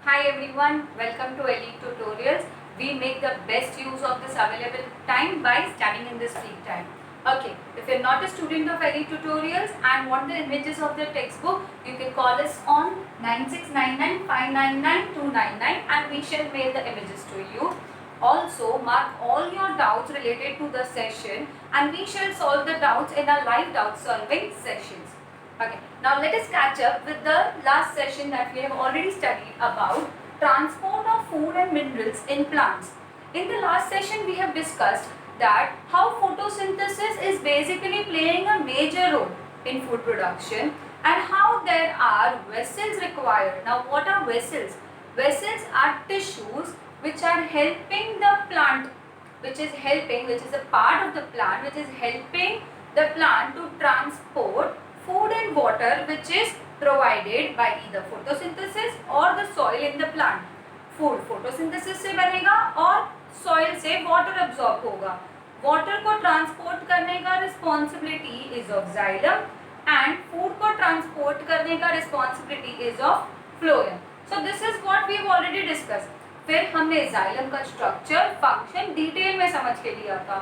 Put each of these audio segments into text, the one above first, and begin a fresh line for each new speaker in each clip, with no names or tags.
Hi everyone, welcome to Elite Tutorials. We make the best use of this available time by studying in this free time. Okay, if you're not a student of Elite Tutorials and want the images of the textbook, you can call us on 9699599299 and we shall mail the images to you. Also, mark all your doubts related to the session and we shall solve the doubts in our live doubt solving sessions. Okay, now let us catch up with the last session that we have already studied about transport of food and minerals in plants. In the last session we have discussed that how photosynthesis is basically playing a major role in food production and how there are vessels required. Now what are vessels? Vessels are tissues which are helping the plant, which is a part of the plant which is helping the plant to transport food and water which is provided by either photosynthesis or the soil in the plant. Food photosynthesis से बनेगा और soil से water absorb होगा. Water को transport करने का responsibility is of xylem and food को transport करने का responsibility is of phloem. So this is what we have already discuss. फिर हमने जाइलम का स्ट्रक्चर फंक्शन डिटेल में समझ के लिया था.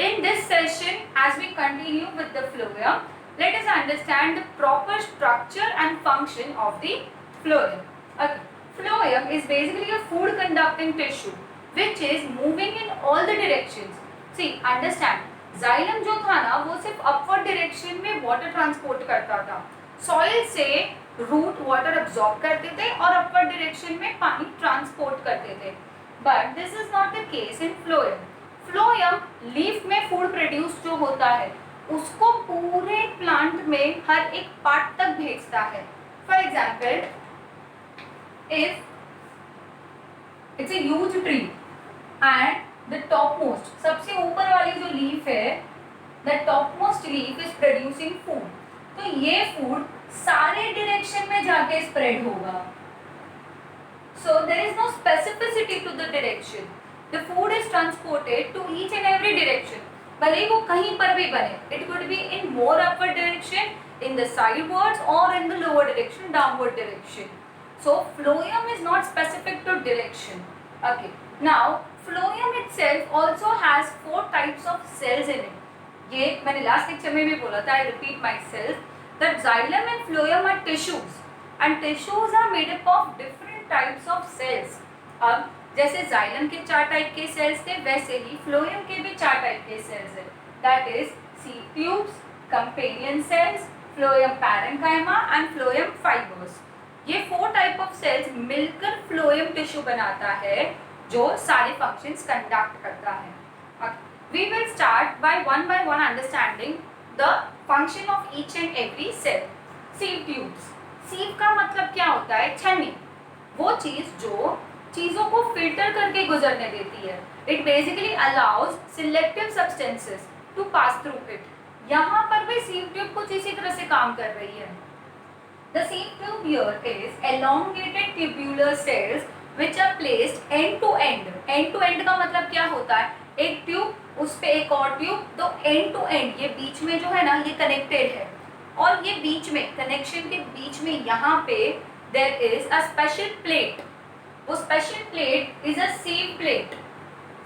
In this session, as we continue with the phloem, let us understand the proper structure and function of the phloem. Okay. Phloem is basically a food conducting tissue which is moving in all the directions. See, understand, xylem जो था ना वो सिर्फ upward direction में water transport करता था. Soil से root water absorb करते थे और upward direction में पानी transport करते थे. But this is not the case in phloem. Phloem leaf में फूड प्रोड्यूस जो होता है उसको पूरे प्लांट में हर एक पार्ट तक भेजता है. For example, if it's a huge tree and the topmost, सबसे ऊपर वाली जो लीफ है, the topmost leaf is producing food, तो ये फूड सारे डायरेक्शन में जाके स्प्रेड होगा. So there is no specificity to the direction. The food is transported to each and every direction. भले ही वो कहीं पर भी बने. It could be in more upward direction, in the sidewards, or in the lower direction, downward direction. So phloem is not specific to direction. Okay. Now phloem itself also has 4 types of cells in it. ये मैंने last lecture में भी बोला था. I repeat myself that xylem and phloem are tissues, and tissues are made up of different types of cells. अब जैसे xylem के 4 type के सेल्स थे वैसे ही फ्लोएम के भी 4 टाइप के सेल्स हैं. That is sieve tubes, companion cells, phloem parenchyma and phloem fibres. ये 4 टाइप ऑफ सेल्स मिलकर फ्लोएम टिश्यू बनाता है जो सारे फंक्शंस कंडक्ट करता है. We will start by one understanding the function of each and every cell. Sieve tubes, sieve का मतलब क्या होता है? छन्नी, वो चीज जो चीजों को फिल्टर करके गुजरने देती है. It basically allows selective substances to pass through it. यहाँ पर भी सीड ट्यूब कुछ इसी तरह से काम कर रही है. The sieve tube here is elongated tubular cells which are placed end to end. End to end का मतलब क्या होता है? एक ट्यूब उस पे एक और ट्यूब, तो एंड टू एंड ये बीच में जो है ना ये कनेक्टेड है. और ये बीच में कनेक्शन के बीच में यहाँ पे there is a special plate. वो special plate is a sieve plate.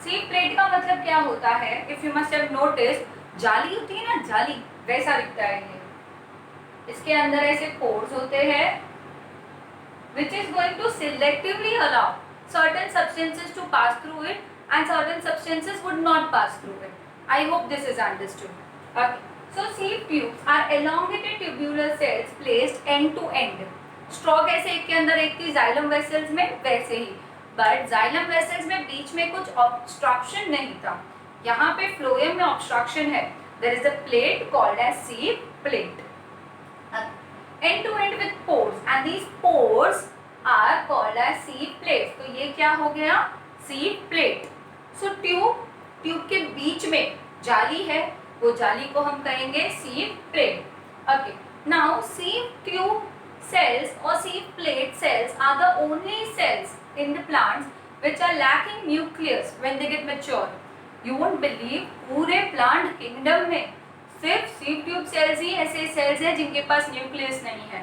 Sieve plate का मतलब क्या होता है? If you must have notice, जाली होती है ना, जाली वैसा दिखता है ये. इसके अंदर ऐसे पोर्स होते हैं which is going to selectively allow certain substances to pass through it and certain substances would not pass through it. I hope this is understood. Okay. So sieve tubes are elongated tubular cells placed end to end. Straw कैसे एक के अंदर एक थी xylem vessels में, वैसे ही. But xylem vessels में बीच में कुछ ऑब्स्ट्रक्शन नहीं था. यहाँ पे फ्लोएम में ऑब्स्ट्रक्शन है. There is a plate called as sieve plate. End to end with pores and these pores are called as sieve plate. तो ये क्या हो गया? सीव प्लेट. सो ट्यूब के बीच में जाली है, वो जाली को हम कहेंगे sieve plate. Okay. Now sieve tube cells or sieve plate cells are the only cells in the plants which are lacking nucleus when they get mature. You won't believe, पूरे plant kingdom में सिर्फ sieve tube cells ही ऐसे cells हैं जिनके पास nucleus नहीं है.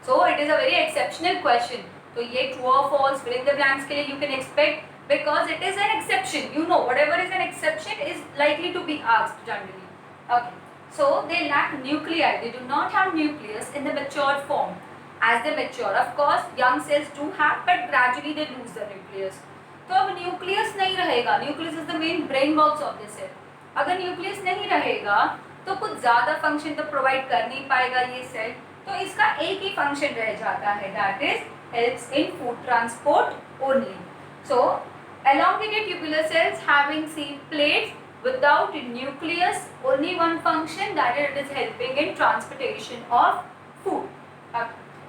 So it is a very exceptional question तो ये ट्रू और false fill in the blanks के लिए you can expect, because it is an exception. You know, whatever is an exception is likely to be asked generally. Okay. So they lack nuclei. They do not have nucleus in the matured form. As they mature, of course, young cells do have, but gradually they lose the nucleus. तो अब nucleus नहीं रहेगा. Nucleus is the main brain box of the cell. अगर nucleus नहीं रहेगा तो कुछ ज्यादा फंक्शन तो प्रोवाइड कर नहीं पाएगा ये सेल. तो इसका एक ही फंक्शन रह जाता है, that is helps in food transport only. So elongated tubular cells having seed plates without nucleus, only one function, that is it is helping in transportation of food.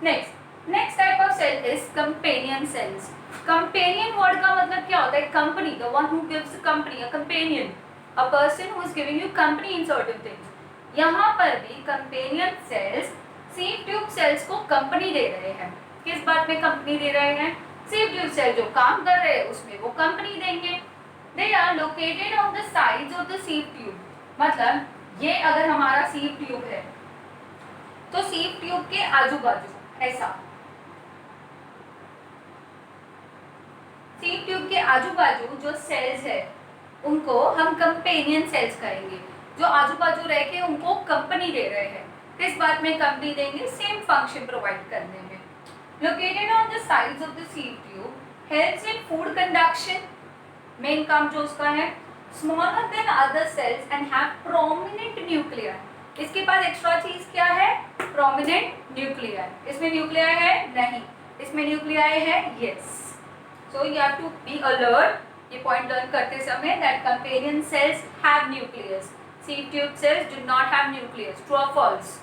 Next type of cell is companion cells. Companion word का मतलब क्या होता है? Company, the one who gives company, a companion, a person who is giving you company in certain things. यहाँ पर भी companion cells seed tube cells को company दे रहे हैं. किस बात में company दे रहे हैं? सीड ट्यूब सेल जो काम कर रहे हैं उसमें वो कंपनी देंगे. They are located on the sides of the sieve tube. मतलब ये अगर हमारा सीड ट्यूब है तो सीड ट्यूब के आजू बाजू ऐसा, सीड ट्यूब के आजू बाजू जो सेल्स है उनको हम कंपेनियन सेल्स कहेंगे, जो आजू बाजू रह के उनको कंपनी दे रहे हैं. किस बात में कंपनी देंगे? सेम फंक्शन प्रोवाइड करने में. Located on the sides of the seed tube, helps in food conduction. Main काम जो उसका है. Smaller than other cells and have prominent nuclei. इसके पास एक्स्ट्रा चीज क्या है? Prominent nuclei. इसमें nuclei है? नहीं. इसमें nuclei है? Yes. So you have to be alert. ये point learn करते समय that companion cells have nucleus. Seed tube cells do not have nucleus. True or false?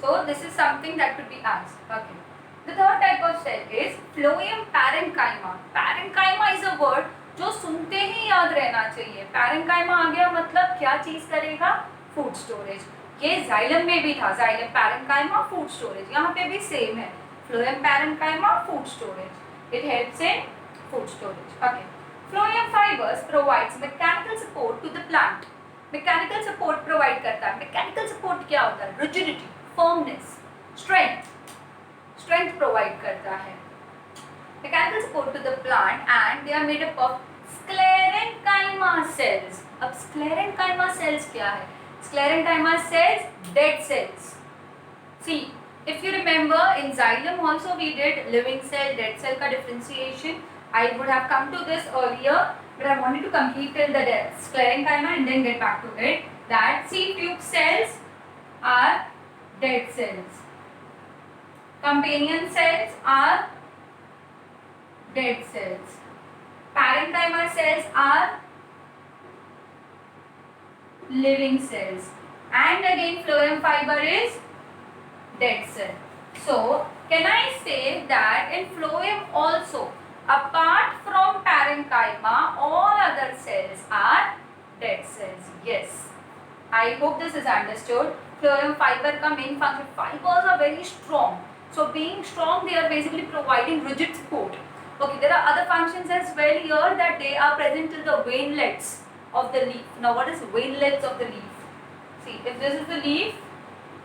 So this is something that could be asked. Okay. The third type of cell is phloem parenchyma. Parenchyma is a word जो सुनते ही याद रहना चाहिए. parenchyma आ गया मतलब क्या चीज करेगा? Food storage. ये जाइलम में भी था, जाइलम parenchyma फूड स्टोरेज. यहाँ पे भी सेम है, phloem parenchyma food storage. It helps in food storage. Okay. Phloem fibers provides mechanical support to the plant. Mechanical support provide करता है. Mechanical support क्या होता है? Rigidity, firmness, strength. Strength provide करता है. Mechanical support to the plant and they are made up of sclerenchyma cells. अब sclerenchyma cells क्या है? Sclerenchyma cells dead cells. See if you remember in xylem also we did living cell dead cell का differentiation. I would have come to this earlier but I wanted to complete till the sclerenchyma and then get back to it. That sieve tube sales are dead cells. Companion cells are dead cells. Parenchyma cells are living cells. And again phloem fiber is dead cell. So can I say that in phloem also, apart from parenchyma, all other cells are dead cells? Yes. I hope this is understood. Phloem fiber का main function, fibers are very strong. So being strong, they are basically providing rigid support. Okay, there are other functions as well here that they are present in the veinlets of the leaf. Now what is veinlets of the leaf? See, if this is the leaf,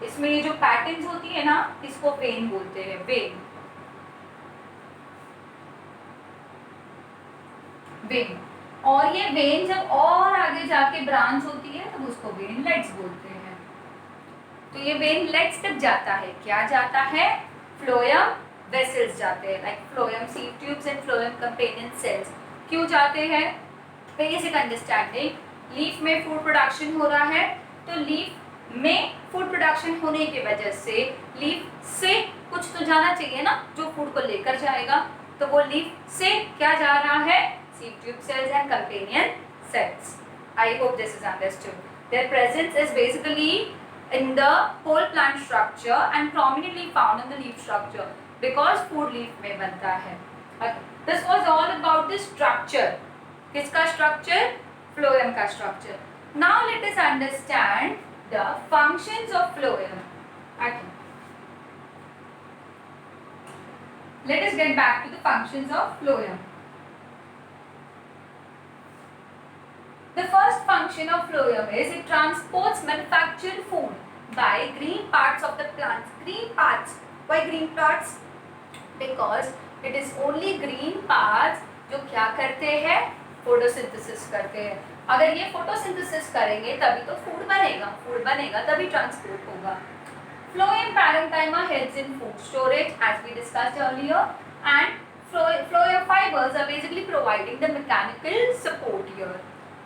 इसमें ये जो patterns होती है ना, इसको vein बोलते हैं. vein. और ये vein जब और आगे जाके branch होती है तब उसको veinlets बोलते हैं. तो ये veinlets तक जाता है. क्या जाता है? phloem vessels जाते हैं, like phloem seed tubes and phloem companion cells. क्यों जाते हैं? Basic understanding. लीफ में फूड प्रोडक्शन हो रहा है तो लीफ में फूड प्रोडक्शन होने की वजह से लीफ से कुछ तो जाना चाहिए ना जो फूड को लेकर जाएगा. तो वो लीफ से क्या जा रहा है? seed tube cells and companion cells. I hope this is understood. Their presence is basically in the whole plant structure and prominently found in the leaf structure because food leaf में बनता है. Okay. This was all about the structure. किसका structure? Phloem का structure. Now let us understand the functions of phloem. Okay. Let us get back to the functions of phloem. The first function of phloem is it transports manufactured food by green parts of the plants. Green parts. Why green parts? Because it is only green parts जो क्या करते हैं, photosynthesis करते हैं। अगर ये photosynthesis करेंगे तभी तो फूड बनेगा तभी ट्रांसपोर्ट होगा। Phloem parenchyma helps in food storage as we discussed earlier, and phloem fibers are basically providing the mechanical support here.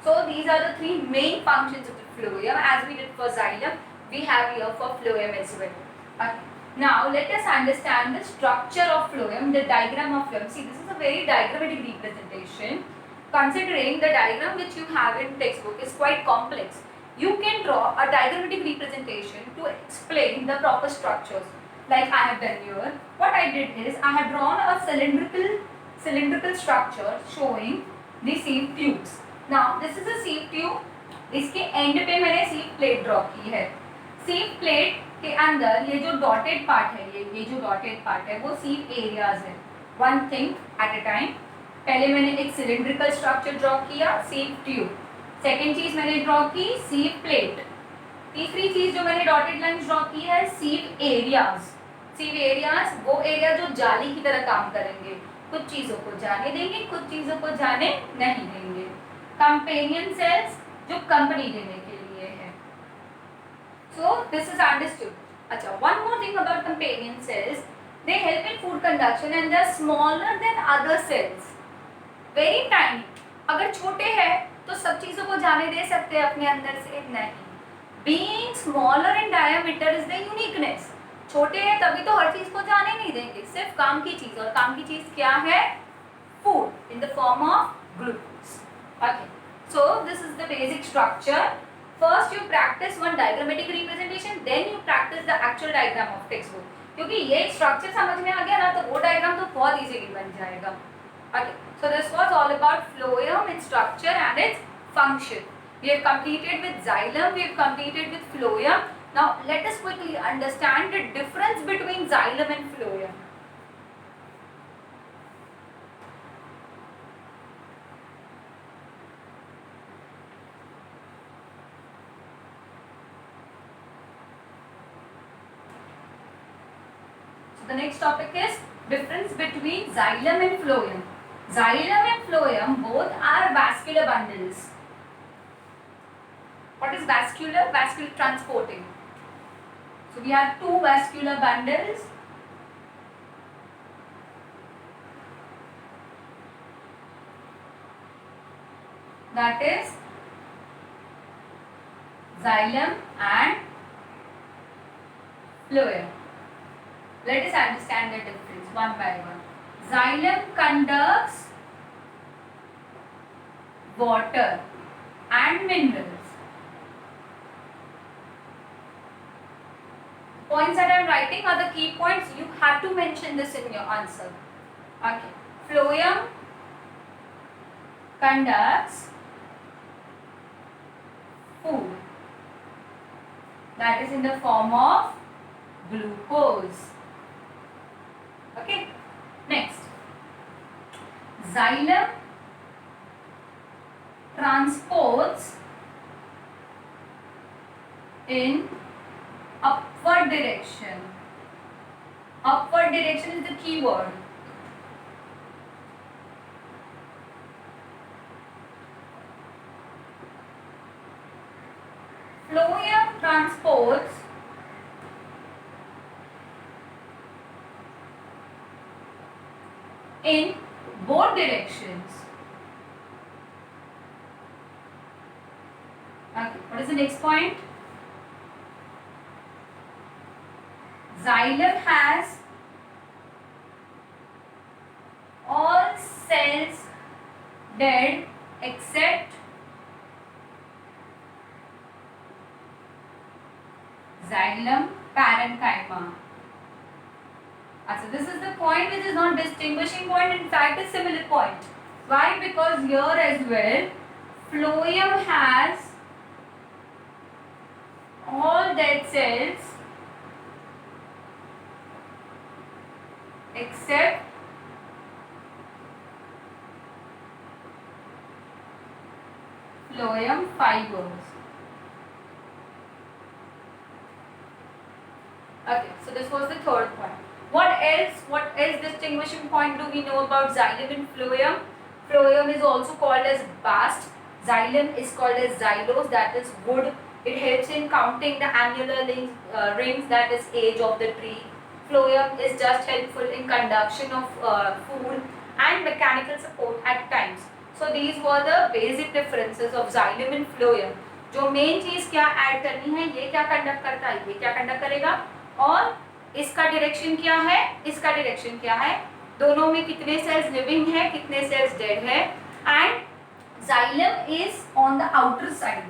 So these are the three main functions of the phloem. As we did for xylem, we have here for phloem as well. Okay. Now let us understand the structure of phloem, the diagram of phloem. See, this is a very diagrammatic representation. Considering the diagram which you have in textbook is quite complex, you can draw a diagrammatic representation to explain the proper structures like I have done here. What I did is I have drawn a cylindrical structure showing the sieve tubes. Now this is a sieve tube. इसके and पे मैंने sieve plate draw की है। sieve plate के अंदर ये जो dotted part है, ये जो डॉटेड पार्ट है वो sieve एरियाज है। One thing at a time. पहले मैंने एक सिलेंड्रिकल स्ट्रक्चर ड्रॉ किया, sieve ट्यूब। सेकेंड चीज मैंने ड्रॉ की sieve प्लेट। तीसरी चीज जो मैंने डॉटेड लाइन ड्रॉ की है sieve एरियाज। sieve एरियाज वो एरिया जो जाली की तरह काम करेंगे, कुछ चीजों को जाने देंगे, कुछ चीजों को जाने नहीं देंगे। कंपेनियन सेल्स जो कंपनी देने के लिए है। So this is understood. अच्छा, one more thing about companion cells, they help in food conduction and they are smaller than other cells, very tiny. अगर छोटे हैं तो सब चीजों को जाने दे सकते हैं अपने अंदर से, नहीं। Being smaller in diameter is the uniqueness. छोटे हैं तभी तो हर चीज को जाने नहीं देंगे, सिर्फ काम की चीज, और काम की चीज क्या है, food in the form of glucose. Okay, so this is the basic structure. First you practice one diagrammatic representation, then you practice the actual diagram of text book. क्योंकि ये स्ट्रक्चर समझ में आ गया ना तो वो डायग्राम तो बहुत इजीली बन जाएगा। Okay, so this was all about phloem, its structure and its function. We have completed with xylem, we have completed with phloem. Now let us quickly understand the difference between xylem and phloem. So the next topic is difference between xylem and phloem. Xylem and phloem both are vascular bundles. What is vascular? Vascular transporting. So we have two vascular bundles. That is xylem and phloem. Let us understand the difference one by one. Xylem conducts water and minerals. Points that I am writing are the key points. You have to mention this in your answer. Okay. Phloem conducts food, that is in the form of glucose. Okay. Next, xylem transports in upward direction. Upward direction is the key word. Phloem transports in both directions. Okay, what is the next point? Xylem has all cells dead except xylem parenchyma. So this is the point which is not distinguishing point, in fact a similar point. Why? Because here as well phloem has all dead cells except phloem fibers. Okay, so this was the third point. What else what is distinguishing point do we know about xylem and phloem? Phloem is also called as bast. Xylem is called as xylose, that is wood. It helps in counting the annular rings, that is age of the tree. Phloem is just helpful in conduction of food and mechanical support at times. So these were the basic differences of xylem and phloem. जो main चीज क्या add करनी है, ये क्या conduct करता है, ये क्या कंडक्ट करेगा, और इसका डायरेक्शन क्या है, इसका डायरेक्शन क्या है, दोनों में कितने सेल्स लिविंग है, कितने सेल्स डेड है. And xylem is on the outer side.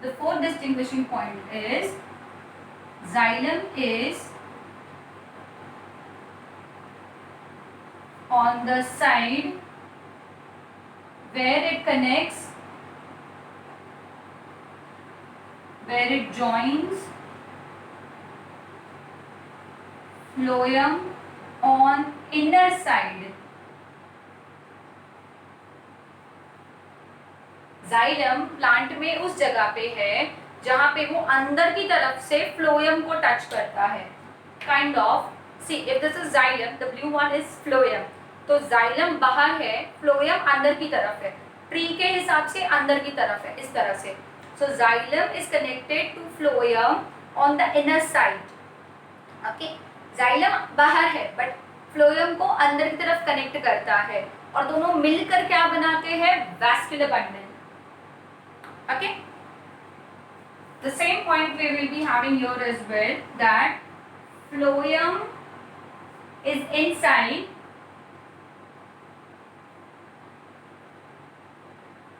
The fourth distinguishing point is xylem is on the side where it connects, where it joins phloem on inner side. Xylem plant में उस जगह पे है जहां पे वो अंदर की तरफ से फ्लोएम को टच करता है. Kind of, see if this is xylem, the blue one is phloem. तो xylem बाहर है, फ्लोएम अंदर की तरफ है. ट्री के हिसाब से अंदर की तरफ है, इस तरह से. So xylem is connected to phloem on the inner side. Okay, xylem बाहर है but phloem को अंदर की तरफ कनेक्ट करता है और दोनों मिलकर क्या बनाते हैं, vascular bundle. Okay, the same point we will be having here as well, that phloem is inside,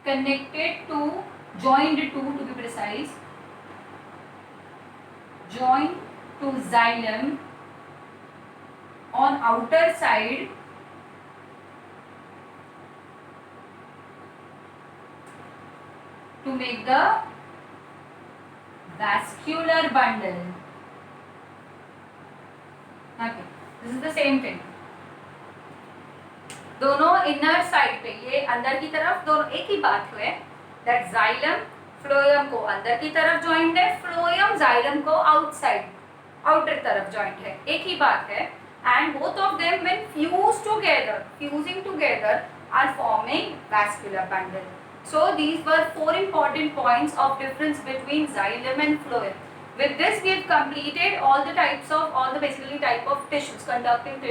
connected to, joined to be precise, joined to xylem on outer side to make the vascular bundle. Okay, this is the same thing. दोनों inner side पे, ये अंदर की तरफ, दोनों एक ही बात हुए. दैट xylem phloem को अंदर की तरफ जॉइंट है, phloem xylem को आउटसाइड, आउटर तरफ जॉइंट है, एक ही बात है. And both of them when fused together, fusing together, are forming vascular bundle. So these were 4 important points of difference between xylem and phloem. With this we have completed all the basically type of tissues, conducting tissues.